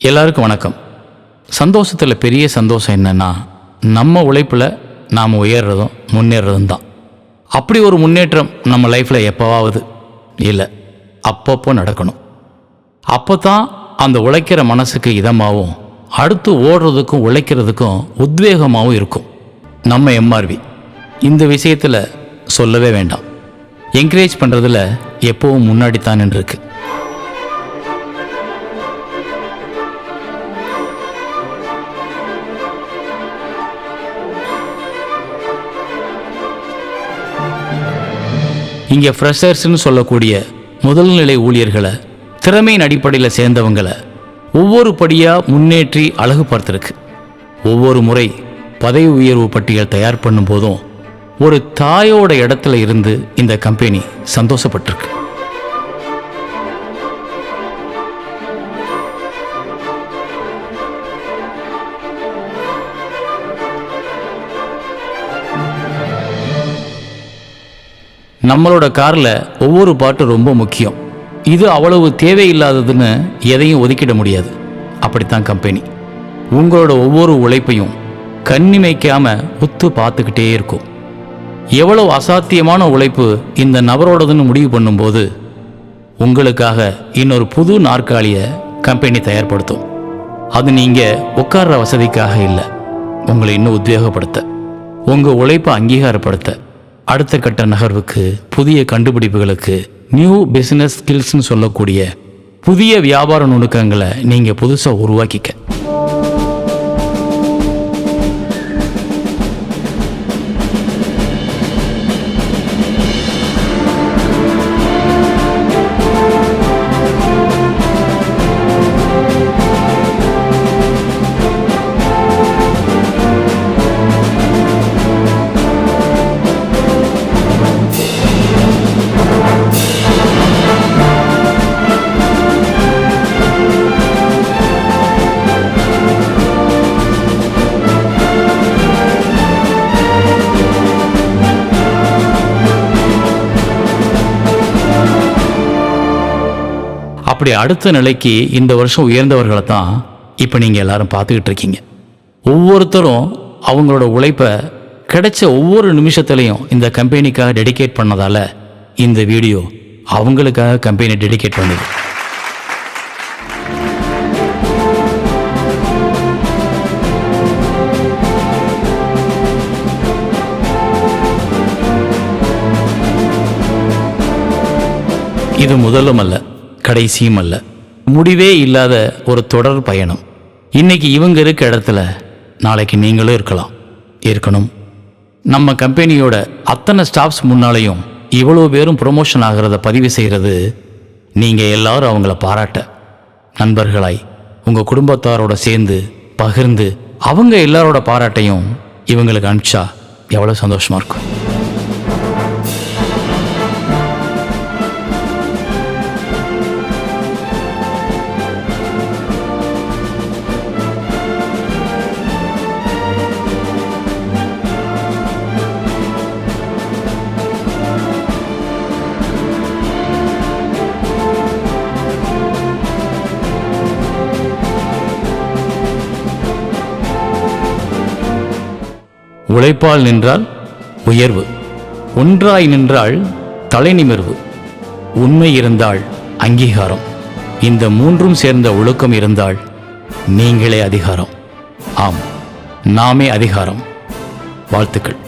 எல்லாருக்கும் வணக்கம். சந்தோஷத்தில் பெரிய சந்தோஷம் என்னென்னா, நம்ம உழைப்பில் நாம் உயர்றதும் முன்னேறதும் தான். அப்படி ஒரு முன்னேற்றம் நம்ம லைஃப்பில் எப்போவாவது இல்லை, அப்பப்போ நடக்கணும். அப்போ தான் அந்த உழைக்கிற மனசுக்கு இதமாகவும் அடுத்து ஓடுறதுக்கும் உழைக்கிறதுக்கும் உத்வேகமாகவும் இருக்கும். நம்ம எம்ஆர்வி இந்த விஷயத்தில் சொல்லவே வேண்டாம். என்கரேஜ் பண்ணுறதுல எப்போவும் முன்னாடித்தான் இருக்கு. இங்கே ஃப்ரெஷர்ஸ்ன்னு சொல்லக்கூடிய முதல் நிலை ஊழியர்களை, திறமையின் அடிப்படையில் சேர்ந்தவங்களை ஒவ்வொரு படியாக முன்னேற்றி அழகுபடுத்திருக்கு. ஒவ்வொரு முறை பதவி உயர்வு பட்டியல் தயார் பண்ணும் போதும் ஒரு தாயோட இடத்துல இருந்து இந்த கம்பெனி சந்தோஷப்பட்டிருக்கு. நம்மளோட காரில் ஒவ்வொரு பாட்டும் ரொம்ப முக்கியம். இது அவ்வளவு தேவையில்லாததுன்னு எதையும் ஒதுக்கிட முடியாது. அப்படித்தான் கம்பெனி உங்களோட ஒவ்வொரு உழைப்பையும் கண்ணிமைக்காம உத்து பார்த்துக்கிட்டே இருக்கும். எவ்வளவு அசாத்தியமான உழைப்பு இந்த நபரோடதுன்னு முடிவு பண்ணும்போது உங்களுக்காக இன்னொரு புது நாற்காலியை கம்பெனி தயார்படுத்தும். அது நீங்கள் உட்கார்ற வசதிக்காக இல்லை, உங்களை இன்னும் உத்வேகப்படுத்த, உங்கள் உழைப்பை அங்கீகாரப்படுத்த, அடுத்த கட்ட நகர்வுக்கு, புதிய கண்டுபிடிப்புகளுக்கு, நியூ பிசினஸ் ஸ்கில்ஸ்னு சொல்லக்கூடிய புதிய வியாபார நுணுக்கங்களை நீங்கள் புதுசாக உருவாக்கிக்க. அப்படி அடுத்த நிலைக்கு இந்த வருஷம் உயர்ந்தவர்களை தான் இப்போ நீங்கள் எல்லாரும் பார்த்துக்கிட்டு இருக்கீங்க. ஒவ்வொருத்தரும் அவங்களோட உழைப்பை கிடைச்ச ஒவ்வொரு நிமிஷத்துலையும் இந்த கம்பெனிக்காக டெடிகேட் பண்ணதால் இந்த வீடியோ அவங்களுக்காக கம்பெனி டெடிகேட் பண்ணுது. இது முதலும் அல்ல, கடைசியும் அல்ல, முடிவே இல்லாத ஒரு தொடர் பயணம். இன்னைக்கு இவங்க இருக்க இடத்துல நாளைக்கு நீங்களும் இருக்கணும். நம்ம கம்பெனியோட அத்தனை ஸ்டாஃப்ஸ் முன்னாலேயும் இவ்வளோ பேரும் ப்ரொமோஷன் ஆகிறத பதிவு செய்கிறது நீங்கள் எல்லாரும் அவங்கள பாராட்ட, நண்பர்களாய் உங்கள் குடும்பத்தாரோட சேர்ந்து பகிர்ந்து அவங்க எல்லாரோட பாராட்டையும் இவங்களுக்கு அனுப்பிச்சா எவ்வளோ சந்தோஷமாக இருக்கும். உழைப்பால் நின்றால் உயர்வு, ஒன்றாய் நின்றால் தலை நிமிர்வு, உண்மை இருந்தால் அங்கீகாரம், இந்த மூன்றும் சேர்ந்த ஒழுக்கம் இருந்தால் நீங்களே அதிகாரம். ஆம், நாமே அதிகாரம். வாழ்த்துக்கள்.